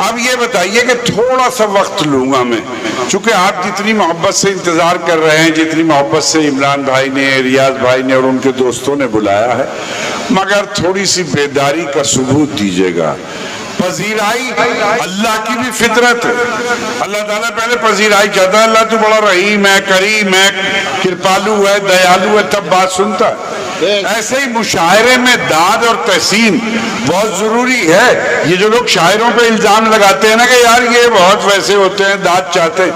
اب یہ بتائیے کہ تھوڑا سا وقت لوں گا میں، چونکہ آپ جتنی محبت سے انتظار کر رہے ہیں، جتنی محبت سے عمران بھائی نے، ریاض بھائی نے اور ان کے دوستوں نے بلایا ہے، مگر تھوڑی سی بیداری کا ثبوت دیجیے گا. پذیرائی اللہ کی بھی فطرت ہے. اللہ تعالیٰ پہلے پذیرائی چاہتا ہے. اللہ تو بڑا رحیم ہے، کریم ہے، کرپالو ہے، دیالو ہے، تب بات سنتا ہے. ایسے ہی مشاعرے میں داد اور تحسین بہت ضروری ہے. یہ جو لوگ شاعروں پہ الزام لگاتے ہیں نا کہ یار یہ بہت ویسے ہوتے ہیں، داد چاہتے ہیں،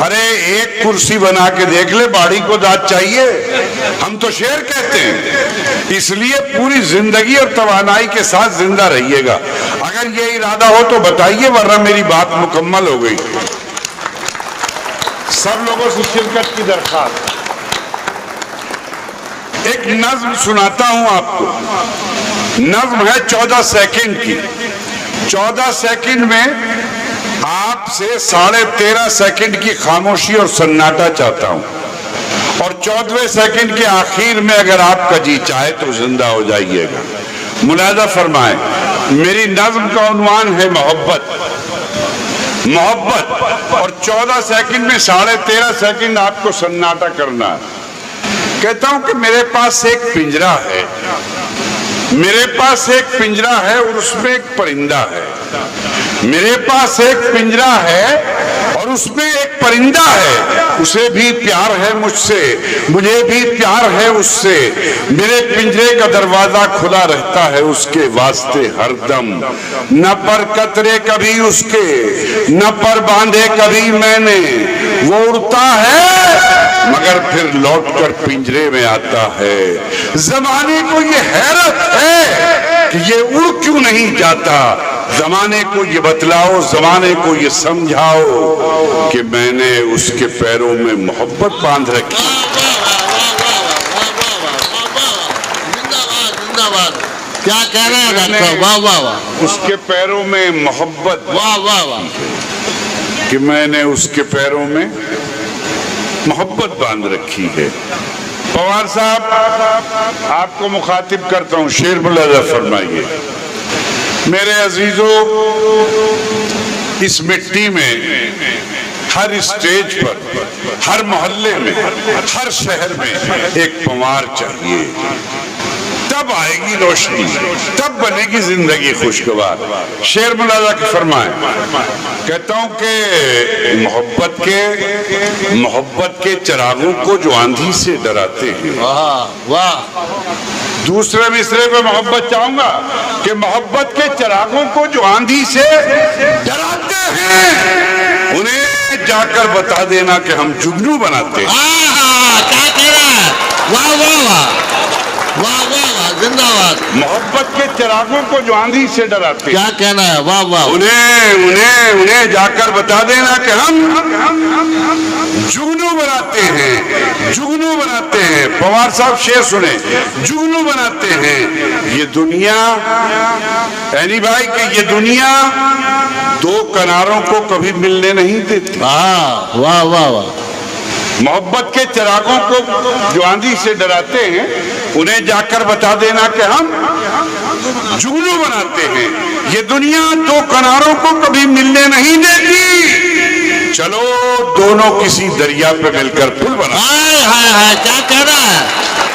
ارے ایک کرسی بنا کے دیکھ لے، باڑی کو داد چاہیے. ہم تو شعر کہتے ہیں. اس لیے پوری زندگی اور توانائی کے ساتھ زندہ رہیے گا. اگر یہ ارادہ ہو تو بتائیے، ورنہ میری بات مکمل ہو گئی. سب لوگوں سے شرکت کی درخواست. ایک نظم سناتا ہوں آپ کو. نظم ہے 14 سیکنڈ کی. 14 سیکنڈ میں آپ سے 13.5 سیکنڈ کی خاموشی اور سناٹا چاہتا ہوں، اور 14ویں سیکنڈ کے آخر میں اگر آپ کا جی چاہے تو زندہ ہو جائیے گا. ملاحظہ فرمائیں، میری نظم کا عنوان ہے محبت. محبت، اور 14 سیکنڈ میں 13.5 سیکنڈ آپ کو سناٹا کرنا ہے. کہتا ہوں کہ میرے پاس ایک پنجرا ہے، میرے پاس ایک پنجرا ہے اور اس میں ایک پرندہ ہے. میرے پاس ایک پنجرا ہے اور اس میں ایک پرندہ ہے. اسے بھی پیار ہے مجھ سے، مجھے بھی پیار ہے اس سے. میرے پنجرے کا دروازہ کھلا رہتا ہے اس کے واسطے ہر دم. نہ پر قطرے کبھی اس کے، نہ پر باندھے کبھی میں نے. وہ اڑتا ہے مگر پھر لوٹ کر پنجرے میں آتا ہے. زمانے کو یہ حیرت ہے کہ یہ اڑ کیوں نہیں جاتا. زمانے کو یہ بتلاؤ، زمانے کو یہ سمجھاؤ کہ میں نے اس کے پیروں میں محبت باندھ رکھی. کیا کہہ رہے ہیں ڈاکٹر؟ واہ واہ واہ. اس کے پیروں میں محبت، واہ واہ واہ. کہ میں نے اس کے پیروں میں محبت باندھ رکھی ہے. پوار صاحب آپ کو مخاطب کرتا ہوں، شعر ملاحظہ فرمائیے. میرے عزیزو، اس مٹی میں ہر اسٹیج پر، ہر محلے میں، ہر شہر میں ایک پنوار چاہیے. تب آئے گی روشنی، تب بنے گی زندگی خوشگوار. شعر ملاحظہ فرمائیں. کہتا ہوں کہ محبت کے چراغوں کو جو آندھی سے ڈراتے ہیں. واہ واہ. دوسرے مصرے پہ محبت چاہوں گا کہ محبت کے چراغوں کو جو آندھی سے ڈراتے ہیں انہیں جا کر بتا دینا کہ ہم جگنو بناتے ہیں. کیا کہہ رہا ہے؟ واہ واہ واہ. واہ واہ واہ. زندہ باد. محبت کے چراغوں کو جو آندھی سے ڈراتے ہیں، کیا کہنا ہے؟ واہ واہ. انہیں جا کر بتا دینا کہ ہم جگنو بناتے ہیں، جگنو بناتے ہیں. پوار صاحب شعر سنیں. جگنو بناتے ہیں. یہ دنیا، اینی بھائی، کہ یہ دنیا دو کناروں کو کبھی ملنے نہیں دیتی. واہ واہ واہ. محبت کے چراغوں کو جو آندھی سے ڈراتے ہیں انہیں جا کر بتا دینا کہ ہم جگنو بناتے ہیں. یہ دنیا دو کناروں کو کبھی ملنے نہیں دیتی. چلو دونوں کسی دریا پہ مل کر پل بنا. کیا کہہ رہا ہے؟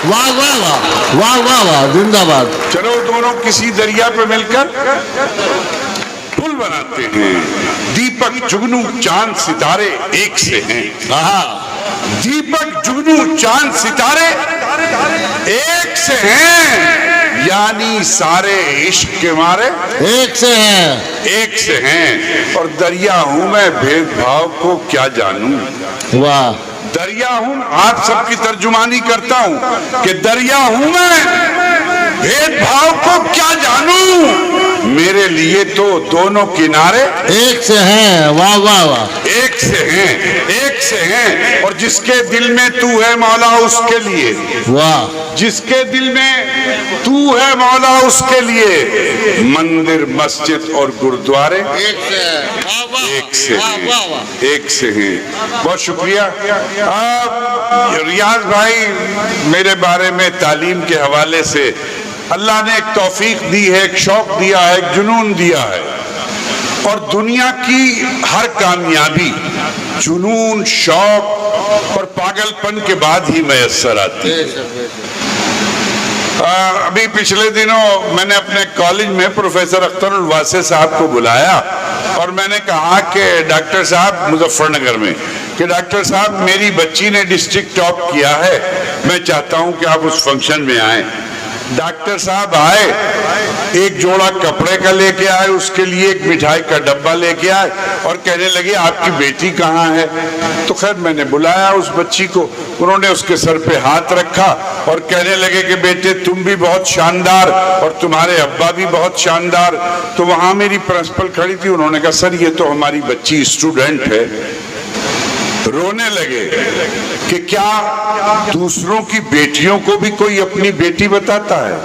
واہ واہ واہ. واہ واہ واہ. زندہ باد. چلو دونوں کسی دریا پہ مل کر پل بناتے ہیں. دیپک، جگنو، چاند، ستارے ایک سے ہیں. دیپک، جگنو، چاند، ستارے ایک سے ہیں، یعنی سارے عشق کے مارے ایک سے ہیں، ایک سے ہیں. اور دریا ہوں میں، بھید بھاؤ کو کیا جانوں. واہ. دریا ہوں، آپ سب کی ترجمانی کرتا ہوں کہ دریا ہوں میں، بھید بھاؤ کو کیا جانوں. میرے لیے تو دونوں کنارے ایک سے ہیں. واہ واہ واہ. ایک سے ہیں، ایک سے ہیں. اور جس کے دل میں تو ہے مولا اس کے لیے، واہ. جس کے دل میں تو ہے مولا اس کے لیے مندر، مسجد اور گردوارے ایک سے ہیں. ایک سے ہیں، ایک سے ہیں. بہت شکریہ. ریاض بھائی میرے بارے میں تعلیم کے حوالے سے اللہ نے ایک توفیق دی ہے، ایک شوق دیا ہے، ایک جنون دیا ہے، اور دنیا کی ہر کامیابی جنون، شوق اور پاگل پن کے بعد ہی میسر آتی ہے۔ ابھی پچھلے دنوں میں نے اپنے کالج میں پروفیسر اختر الواسع صاحب کو بلایا اور میں نے کہا کہ ڈاکٹر صاحب، مظفر نگر میں، کہ ڈاکٹر صاحب میری بچی نے ڈسٹرکٹ ٹاپ کیا ہے، میں چاہتا ہوں کہ آپ اس فنکشن میں آئیں۔ ڈاکٹر صاحب آئے، ایک جوڑا کپڑے کا لے کے آئے، اس کے لیے ایک مٹھائی کا ڈبہ لے کے آئے اور کہنے لگے آپ کی بیٹی کہاں ہے؟ تو خیر میں نے بلایا اس بچی کو، انہوں نے اس کے سر پہ ہاتھ رکھا اور کہنے لگے کہ بیٹے تم بھی بہت شاندار اور تمہارے ابا بھی بہت شاندار۔ تو وہاں میری پرنسپل کھڑی تھی، انہوں نے کہا سر یہ تو ہماری بچی اسٹوڈنٹ ہے۔ رونے لگے کہ کیا دوسروں کی بیٹیوں کو بھی کوئی اپنی بیٹی بتاتا ہے؟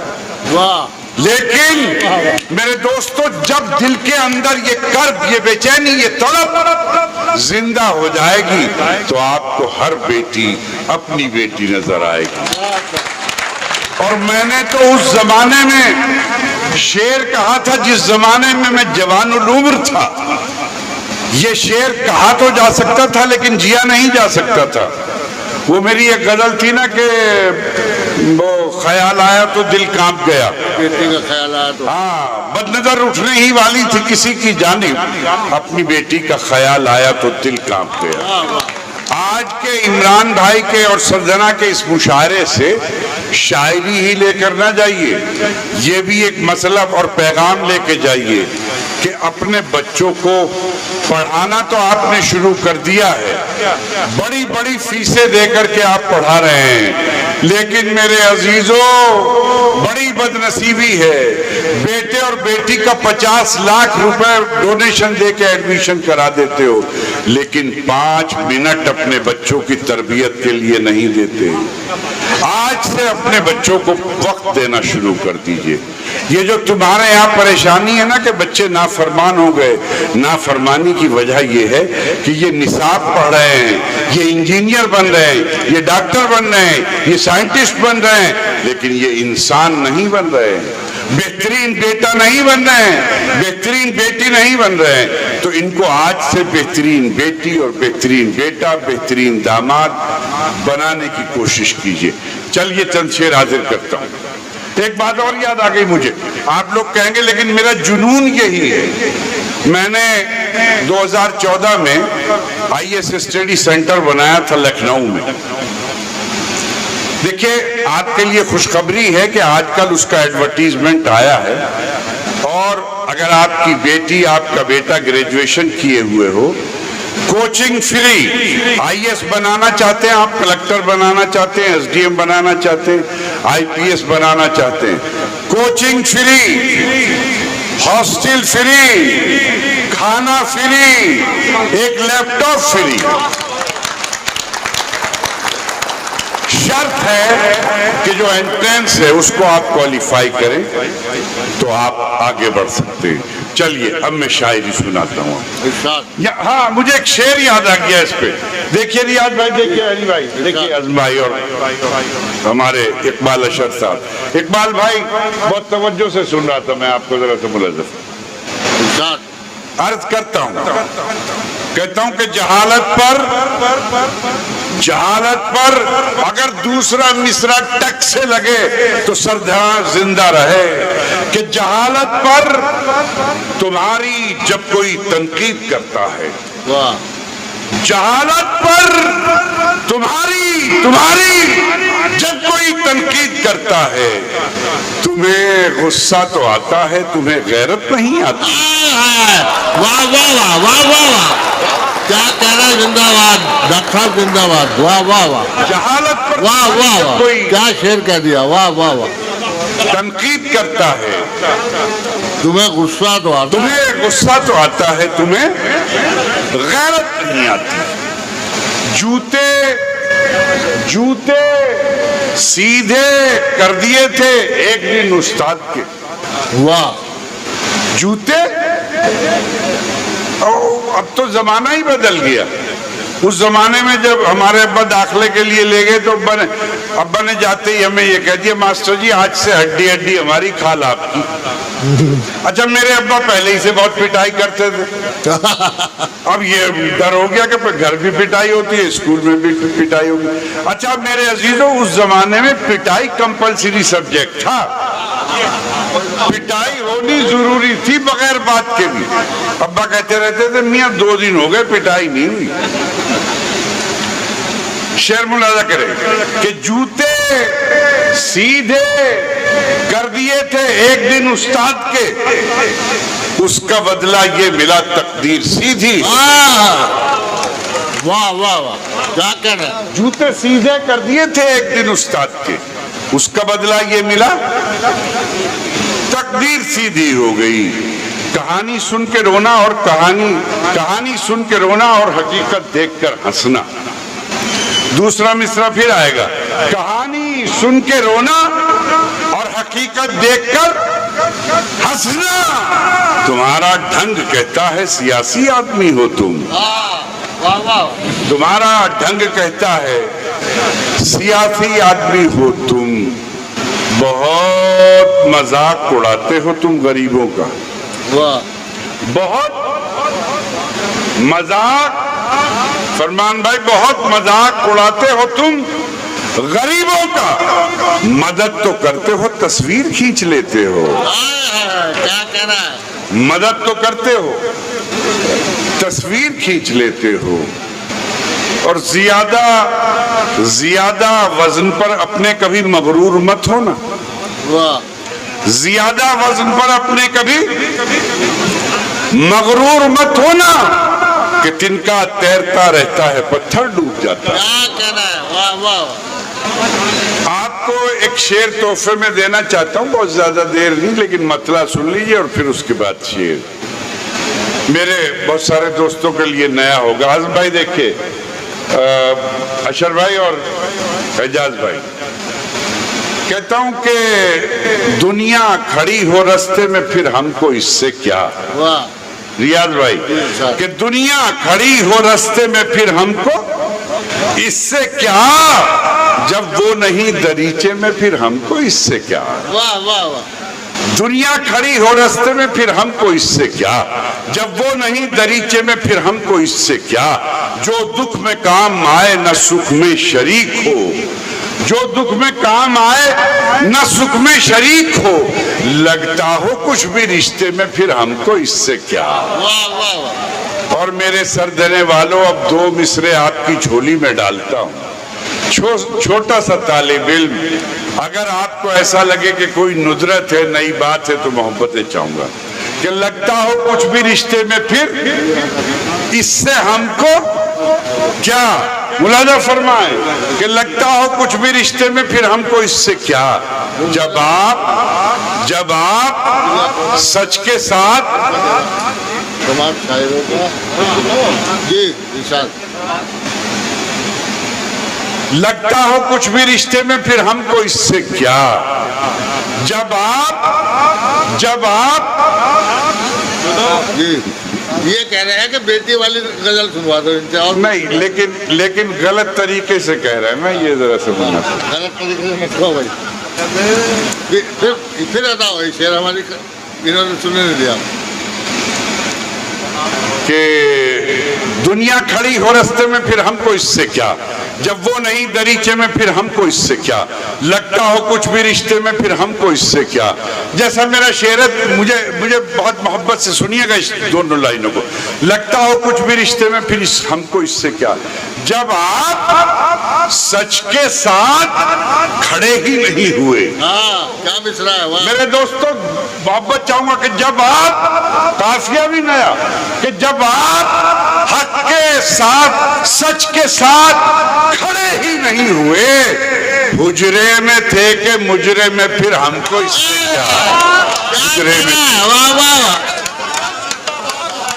واہ! لیکن میرے دوستو، جب دل کے اندر یہ کرب، یہ بے چینی، یہ طلب زندہ ہو جائے گی تو آپ کو ہر بیٹی اپنی بیٹی نظر آئے گی۔ اور میں نے تو اس زمانے میں شعر کہا تھا جس زمانے میں میں جوان العمر تھا۔ یہ شعر کہا تو جا سکتا تھا لیکن جیا نہیں جا سکتا تھا۔ وہ میری ایک غزل تھی نا کہ وہ خیال آیا تو دل کانپ گیا، بیٹی کا خیال آیا تو ہاں، بد نظر اٹھنے ہی والی تھی کسی کی جانب، اپنی بیٹی کا خیال آیا تو دل کانپ گیا۔ آج کے عمران بھائی کے اور سرجنا کے اس مشاعرے سے شاعری ہی لے کر نہ جائیے، یہ بھی ایک مطلب اور پیغام لے کے جائیے کہ اپنے بچوں کو پڑھانا تو آپ نے شروع کر دیا ہے، بڑی بڑی فیسیں دے کر کے آپ پڑھا رہے ہیں، لیکن میرے عزیزوں بڑی بد نصیبی ہے، بیٹے اور بیٹی کا 50 لاکھ روپے ڈونیشن دے کے ایڈمیشن کرا دیتے ہو، لیکن 5 منٹ اپنے بچوں کی تربیت کے لیے نہیں دیتے۔ آج سے اپنے بچوں کو وقت دینا شروع کر دیجئے۔ یہ جو تمہارے یہاں پریشانی ہے نا کہ بچے نافرمان ہو گئے، نافرمانی کی وجہ یہ ہے کہ یہ نصاب پڑھ رہے ہیں، یہ انجینئر بن رہے ہیں، یہ ڈاکٹر بن رہے ہیں، یہ سائنٹسٹ بن رہے ہیں، لیکن یہ انسان نہیں بن رہے ہیں، بہترین بیٹا نہیں بن رہے ہیں، بہترین بیٹی نہیں بن رہے ہیں۔ تو ان کو آج سے بہترین بیٹی اور بہترین بیٹا، بہترین داماد بنانے کی کوشش کیجئے۔ چلیے چند شعر حاضر کرتا ہوں۔ ایک بات اور یاد آ گئی مجھے، آپ لوگ کہیں گے لیکن میرا جنون یہی ہے۔ میں نے 2014 میں آئی ایس اسٹڈی سینٹر بنایا تھا لکھنؤ میں۔ دیکھیے آپ کے لیے خوشخبری ہے کہ آج کل اس کا ایڈورٹیزمنٹ آیا ہے، اور اگر آپ کی بیٹی، آپ کا بیٹا گریجویشن کیے ہوئے ہو، کوچنگ فری، آئی ایس بنانا چاہتے ہیں آپ، کلکٹر بنانا چاہتے ہیں، ایس ڈی ایم بنانا چاہتے ہیں، آئی پی ایس بنانا چاہتے ہیں، کوچنگ فری، ہاسٹل فری، کھانا فری، ایک لیپ ٹاپ فری۔ شرط ہے کہ جو انٹرنس ہے اس کو آپ کوالیفائی کریں تو آپ آگے بڑھ سکتے ہیں۔ چلیے اب میں شاعری سناتا ہوں۔ ہاں مجھے ایک شعر یاد آ گیا اس پہ، دیکھیے ریاض بھائی، دیکھیے علی بھائی، دیکھیے عزم بھائی اور ہمارے اقبال اشرف صاحب۔ اقبال بھائی بہت توجہ سے سن رہا تھا، میں آپ کو ذرا سا ملحظ عرض کرتا ہوں، کہتا ہوں کہ جہالت پر اگر دوسرا مصرع ٹک سے لگے تو سردھاں زندہ رہے، کہ جہالت پر تمہاری جب کوئی تنقید کرتا ہے، جہالت پر تمہاری جب کوئی تنقید کرتا ہے، تمہیں غصہ تو آتا ہے، تمہیں غیرت نہیں آتی۔ واہ واہ واہ واہ واہ، کیا کہنا، زندہ باد ڈاکٹر صاحب، زندہ باد، واہ واہ واہ، جہالت پر واہ واہ واہ، کوئی کیا شعر کہہ دیا، واہ واہ واہ۔ تنقید کرتا ہے، تمہیں غصہ تو آتا ہے، تمہیں غصہ تو آتا ہے، تمہیں غیرت نہیں آتی۔ جوتے سیدھے کر دیے تھے ایک دن استاد کے، واہ، جوتے اب تو زمانہ ہی بدل گیا، اس زمانے میں جب ہمارے ابا داخلے کے لیے لے گئے تو ابا نے جاتے ہی ہمیں یہ کہہ دیا ماسٹر جی آج سے ہڈی ہڈی ہماری کھال آپ کی. اچھا میرے ابا پہلے ہی سے بہت پٹائی کرتے تھے. اب یہ ڈر ہو گیا کہ گھر بھی پٹائی ہوتی ہے اسکول میں بھی پٹائی ہوگی. اچھا میرے عزیزوں اس زمانے میں پٹائی کمپلسری سبجیکٹ تھا. پٹائی ہونی ضروری تھی بغیر بات کے بھی. ابا کہتے رہتے تھے میاں 2 دن ہو گئے پٹائی نہیں ہوئی. شعر ملاحظہ کریں کہ جوتے سیدھے کر دیے تھے ایک دن استاد کے, اس کا بدلہ یہ ملا تقدیر سیدھی. واہ واہ واہ کیا کہہ رہے ہیں. جوتے سیدھے کر دیے تھے ایک دن استاد کے, اس کا بدلہ یہ ملا تقدیر سیدھی ہو گئی. کہانی سن کے رونا اور کہانی سن کے رونا اور حقیقت دیکھ کر ہنسنا. دوسرا مصرع پھر آئے گا, کہانی سن کے رونا اور حقیقت دیکھ کر ہنسنا. تمہارا ڈھنگ کہتا ہے سیاسی آدمی ہو تم. تمہارا ڈھنگ کہتا ہے سیاسی آدمی ہو تم. بہت مذاق اڑاتے ہو تم غریبوں کا. بہت مذاق, فرمان بھائی بہت مذاق اڑاتے ہو تم غریبوں کا. مدد تو کرتے ہو تصویر کھینچ لیتے ہو. کیا کہہ رہا ہے. مدد تو کرتے ہو تصویر کھینچ لیتے ہو. اور زیادہ وزن پر اپنے کبھی مغرور مت ہونا. زیادہ وزن پر اپنے کبھی مغرور مت ہونا کہ تنکا تیرتا رہتا ہے پتھر ڈوب جاتا ہے. کیا کہہ رہا ہے. واہ واہ. آپ کو ایک شعر تحفے میں دینا چاہتا ہوں, بہت زیادہ دیر نہیں لیکن مطلع سن لیجئے اور پھر اس کے بعد شعر. میرے بہت سارے دوستوں کے لیے نیا ہوگا. اعظم بھائی دیکھیں, اشر بھائی اور اعجاز بھائی, کہتا ہوں کہ دنیا کھڑی ہو رستے میں پھر ہم کو اس سے کیا. ریاض بھائی کہ دنیا کھڑی ہو رستے میں پھر ہم کو اس سے کیا, جب وہ نہیں دریچے میں پھر ہم کو اس سے کیا. واہ واہ واہ. دنیا کھڑی ہو رستے میں پھر ہم کو اس سے کیا, جب وہ نہیں دریچے میں پھر ہم کو اس سے کیا. جو دکھ میں کام آئے نہ سکھ میں شریک ہو, جو دکھ میں کام آئے نہ سکھ میں شریک ہو, لگتا ہو کچھ بھی رشتے میں پھر ہم کو اس سے کیا. واہ واہ واہ. اور میرے سر دینے والوں, اب 2 مصرے آپ کی جھولی میں ڈالتا ہوں. چھوٹا سا طالب علم, اگر آپ کو ایسا لگے کہ کوئی ندرت ہے, نئی بات ہے, تو محبتیں چاہوں گا کہ لگتا ہو کچھ بھی رشتے میں پھر اس سے ہم کو کیا. ملاحظہ فرمائیں کہ لگتا ہو کچھ بھی رشتے میں پھر ہم کو اس سے کیا, جب آپ سچ کے ساتھ. تمام شاعروں کا جی ارشاد. لگتا ہو کچھ بھی رشتے میں پھر ہم کو اس سے کیا, جب آپ جی یہ کہہ رہے ہیں کہ بیٹی والی غزل سنوا دو ان سے. اور نہیں, لیکن غلط طریقے سے کہہ رہے ہیں. میں یہ ذرا سمجھنا غلط طریقے سے مت کہو بھائی. پھر ادا ہوئی شعر ہماری انہوں نے سننے نہیں دیا. کہ دنیا کھڑی ہو رستے میں پھر ہم کو اس سے کیا, جب وہ نہیں دریچے میں پھر ہم کو اس سے کیا, لگتا ہو کچھ بھی رشتے میں پھر ہم کو اس سے کیا. جیسا میرا شعر ہے, مجھے بہت محبت سے سنیے گا اس دونوں لائنوں کو. لگتا ہو کچھ بھی رشتے میں پھر ہم کو اس سے کیا, جب آپ سچ کے ساتھ کھڑے ہی نہیں ہوئے. کیا مصرع ہے. میرے دوستوں محبت چاہوں گا کہ جب آپ, قافیہ بھی نیا, کہ جب آپ حق کے ساتھ سچ کے ساتھ کھڑے ہی نہیں ہوئے, حجرے میں تھے کہ مجرے میں پھر ہم کو اس سے کیا. حجرے میں. واہ واہ.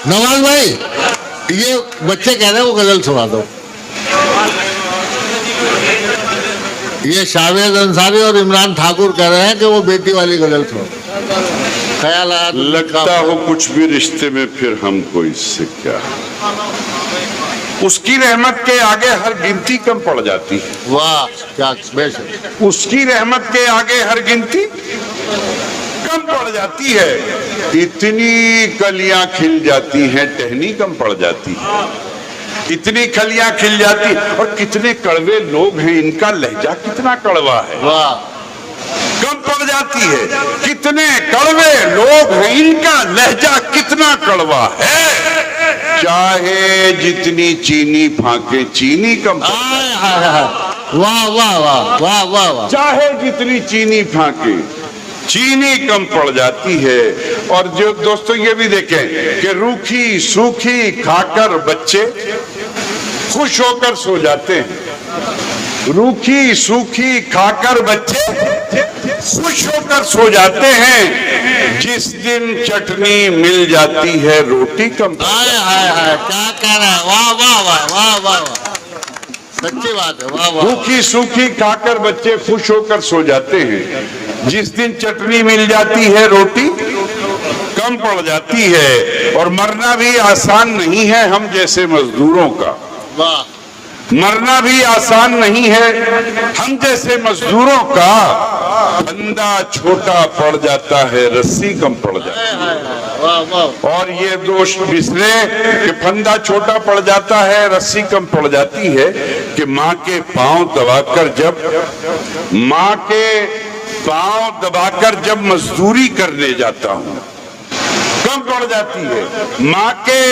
نواز بھائی یہ بچے کہہ رہے ہیں وہ غزل سنا دو. یہ شاویز انصاری اور عمران ٹھاکر کہہ رہے ہیں کہ وہ بیٹی والی غزل سنو. خیالات. لگتا ہو کچھ بھی رشتے میں پھر ہم کو اس سے کیا. اس کی رحمت کے آگے ہر گنتی کم پڑ جاتی ہے. واہ کیا بے شک. اس کی رحمت کے آگے ہر گنتی کم پڑ جاتی ہے. اتنی کلیاں کھل جاتی ہیں ٹہنی کم پڑ جاتی ہے. اتنی کلیاں کھل جاتی. اور کتنے کڑوے لوگ ہیں, ان کا لہجہ کتنا کڑوا ہے, واہ کم پڑ جاتی ہے. کتنے کڑوے لوگ ہیں, ان کا لہجہ کتنا کڑوا ہے. چاہے جتنی چینی پھانکے چینی کم پڑ جاتی ہے. واہ واہ واہ واہ واہ واہ. چاہے جتنی چینی پھانکے چینی کم پڑ جاتی ہے. اور جو دوستو یہ بھی دیکھیں کہ روکھی سوکھی کھا کر بچے خوش ہو کر سو جاتے ہیں. روکھی سوکھی کھا کر بچے خوش ہو کر سو جاتے ہیں. جس دن چٹنی مل جاتی ہے روٹی کم پڑ جاتی ہے. کیا کہہ رہے ہیں. واہ واہ واہ واہ واہ واہ. سچی بات ہے. واہ واہ. روکھی سوکھی کھا کر بچے خوش ہو کر سو جاتے ہیں. جس دن چٹنی مل جاتی ہے روٹی کم پڑ جاتی ہے. اور مرنا بھی آسان نہیں ہے ہم جیسے مزدوروں کا. واہ. مرنا بھی آسان نہیں ہے ہم جیسے مزدوروں کا. پھندا چھوٹا پڑ جاتا ہے رسی کم پڑ جاتی ہے. واہ واہ. اور یہ دوست بسرے کہ پھندا چھوٹا پڑ جاتا ہے رسی کم پڑ جاتی ہے کہ ماں کے پاؤں دبا کر جب مزدوری کرنے جاتا ہوں کم پڑ جاتی ہے. ماں کے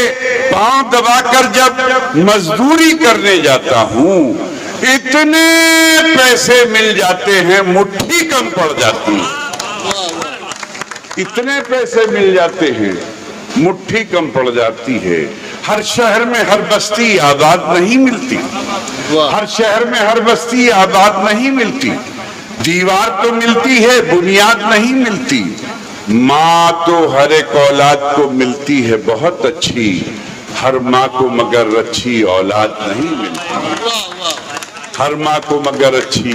پاؤں دبا کر جب مزدوری کرنے جاتا ہوں اتنے پیسے مل جاتے ہیں مٹھی کم پڑ جاتی ہے. اتنے پیسے مل جاتے ہیں مٹھی کم پڑ جاتی ہے. ہر شہر میں ہر بستی آباد نہیں ملتی. ہر شہر میں ہر بستی آباد نہیں ملتی. دیوار تو ملتی ہے بنیاد نہیں ملتی. ماں تو ہر ایک اولاد کو ملتی ہے بہت اچھی. ہر ماں کو مگر اچھی اولاد نہیں ملتی. ہر ماں کو مگر اچھی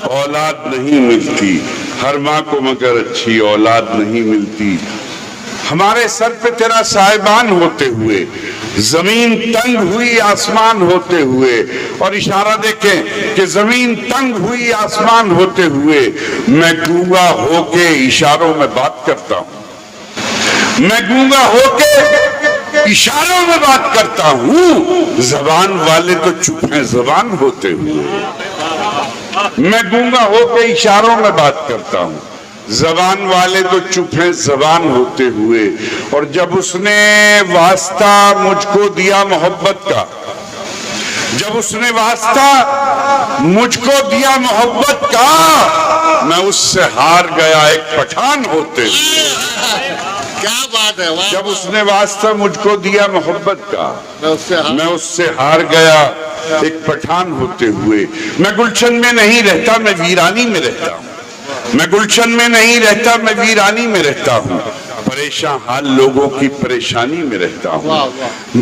اولاد نہیں ملتی. ہر ماں کو مگر اچھی اولاد نہیں ملتی. ہمارے سر پہ تیرا سائبان ہوتے ہوئے زمین تنگ ہوئی آسمان ہوتے ہوئے. اور اشارہ دیکھیں کہ زمین تنگ ہوئی آسمان ہوتے ہوئے میں گونگا ہو کے اشاروں میں بات کرتا ہوں. میں گونگا ہو کے اشاروں میں بات کرتا ہوں. زبان والے تو چپ ہیں زبان ہوتے ہوئے. میں گونگا ہو کے اشاروں میں بات کرتا ہوں. زبان والے تو چپ ہیں زبان ہوتے ہوئے. اور جب اس نے واسطہ مجھ کو دیا محبت کا, جب اس نے واسطہ مجھ کو دیا محبت کا میں اس سے ہار گیا ایک پٹھان ہوتے ہوئے. کیا بات ہے. جب اس نے واسطہ مجھ کو دیا محبت کا میں اس سے ہار گیا ایک پٹھان ہوتے ہوئے. میں گلشن میں نہیں رہتا میں ویرانی میں رہتا ہوں. میں گلشن میں نہیں رہتا میں ویرانی میں رہتا ہوں. پریشان حال لوگوں کی پریشانی میں رہتا ہوں.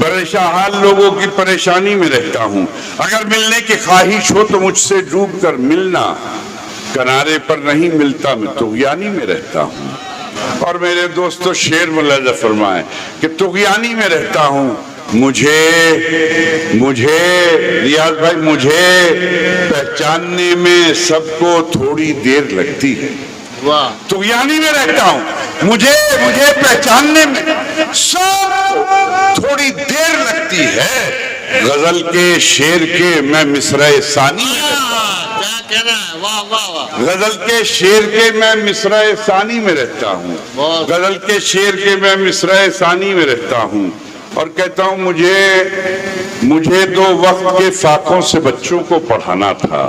پریشان حال لوگوں کی پریشانی میں رہتا ہوں. اگر ملنے کی خواہش ہو تو مجھ سے ڈوب کر ملنا. کنارے پر نہیں ملتا میں طغیانی میں رہتا ہوں. اور میرے دوستو شعر ملاحظہ فرمائیں کہ طغیانی میں رہتا ہوں. مجھے ریاض بھائی مجھے پہچاننے میں سب کو تھوڑی دیر لگتی ہے. طغیانی میں رہتا ہوں. مجھے پہچاننے میں سب تھوڑی دیر لگتی ہے. غزل کے شعر کے میں مصرع ثانی میں رہتا ہوں. غزل کے شعر کے میں مصرع ثانی میں رہتا ہوں. غزل کے شعر کے میں مصرع ثانی میں رہتا ہوں. اور کہتا ہوں مجھے 2 وقت کے فاقوں سے بچوں کو پڑھانا تھا.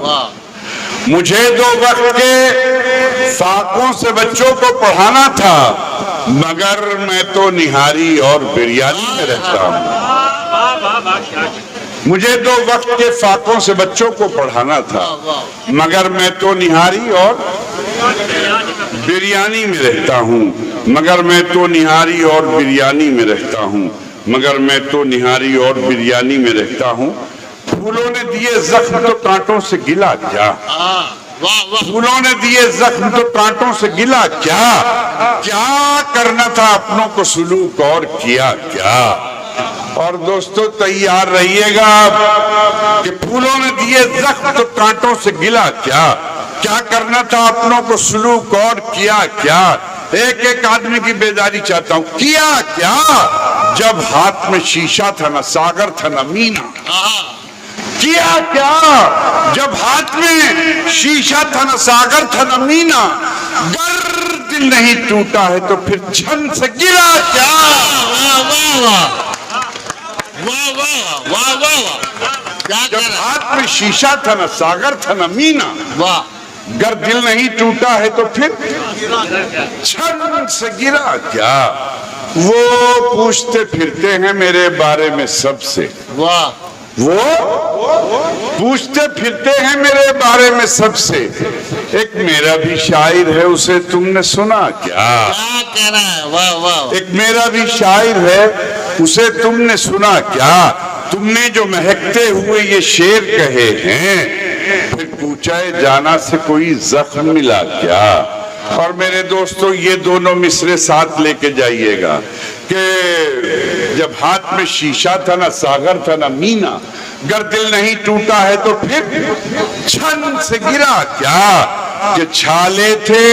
مجھے 2 وقت کے فاقوں سے بچوں کو پڑھانا تھا مگر میں تو نہاری اور بریانی میں رہتا ہوں. مجھے 2 وقت کے فاقوں سے بچوں کو پڑھانا تھا مگر میں تو نہاری اور بریانی میں رہتا ہوں. مگر میں تو نہاری اور بریانی میں رہتا ہوں. مگر میں تو نہاری اور بریانی میں رہتا ہوں. پھولوں نے دیے زخم تو کانٹوں سے گلا کیا. پھولوں نے دیے زخم تو کانٹوں سے گلا کیا. کیا کرنا تھا اپنوں کو سلوک اور کیا کیا. اور دوستو تیار رہیے گا کہ پھولوں نے دیے زخم تو کانٹوں سے گلا کیا کرنا تھا اپنوں کو سلوک اور کیا ایک ایک آدمی کی بیداری چاہتا ہوں کیا جب ہاتھ میں شیشہ تھا نہ ساغر تھا نہ مینا کیا جب ہاتھ میں شیشہ تھا نہ ساغر تھا نہ مینا گر دل نہیں ٹوٹا ہے تو پھر جھن سے گرا کیا جب ہاتھ میں شیشہ تھا نہ ساغر تھا نہ مینا گر دل نہیں ٹوٹا ہے تو پھر چھن سے گرا کیا وہ پوچھتے پھرتے ہیں میرے بارے میں سب سے وہ پوچھتے پھرتے ہیں میرے بارے میں سب سے ایک میرا بھی شاعر ہے اسے تم نے سنا کیا ایک میرا بھی شاعر ہے اسے تم نے سنا کیا تم نے جو مہکتے ہوئے یہ شعر کہے ہیں پھر پوچھائے جانا سے کوئی زخم ملا کیا اور میرے دوستو یہ دونوں مصرے ساتھ لے کے جائیے گا کہ جب ہاتھ میں شیشہ تھا نہ ساغر تھا نہ مینا گر دل نہیں ٹوٹا ہے تو پھر چھن سے گرا کیا کہ چھالے تھے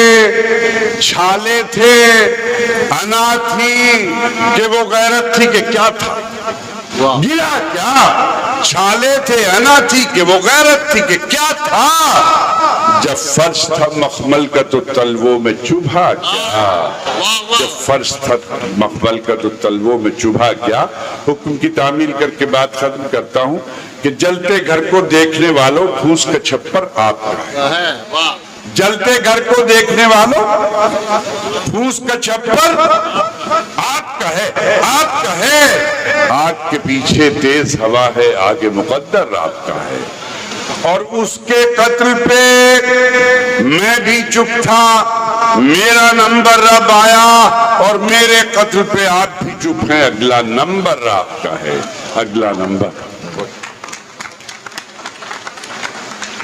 انا تھی کہ وہ غیرت تھی کہ کیا تھا گرا کیا چھالے تھے انا تھی کہ وہ غیرت تھی کہ کیا تھا جب فرش تھا مخمل کا تو تلووں میں چبھا کیا جب فرش تھا مخمل کا تو تلووں میں چبھا کیا حکم کی تعمیل کر کے بات ختم کرتا ہوں کہ جلتے گھر کو دیکھنے والوں پھوس کا چھپر آپ کا ہے جلتے گھر کو دیکھنے والوں پھوس کا چھپر آپ کا ہے آگ کے پیچھے تیز ہوا ہے آگے مقدر آپ کا ہے اور اس کے قتل پہ میں بھی چپ تھا میرا نمبر رب آیا اور میرے قتل پہ آپ بھی چپ ہیں اگلا نمبر آپ کا ہے اگلا نمبر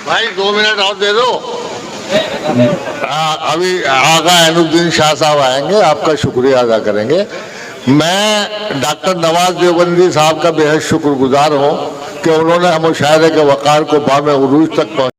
بھائی 2 منٹ اور دے دو ابھی آغا عین الدین شاہ صاحب آئیں گے آپ کا شکریہ ادا کریں گے میں ڈاکٹر نواز دیوبندی صاحب کا بے حد شکر گزار ہوں کہ انہوں نے مشاعرے کے وقار کو بام عروج تک پہنچا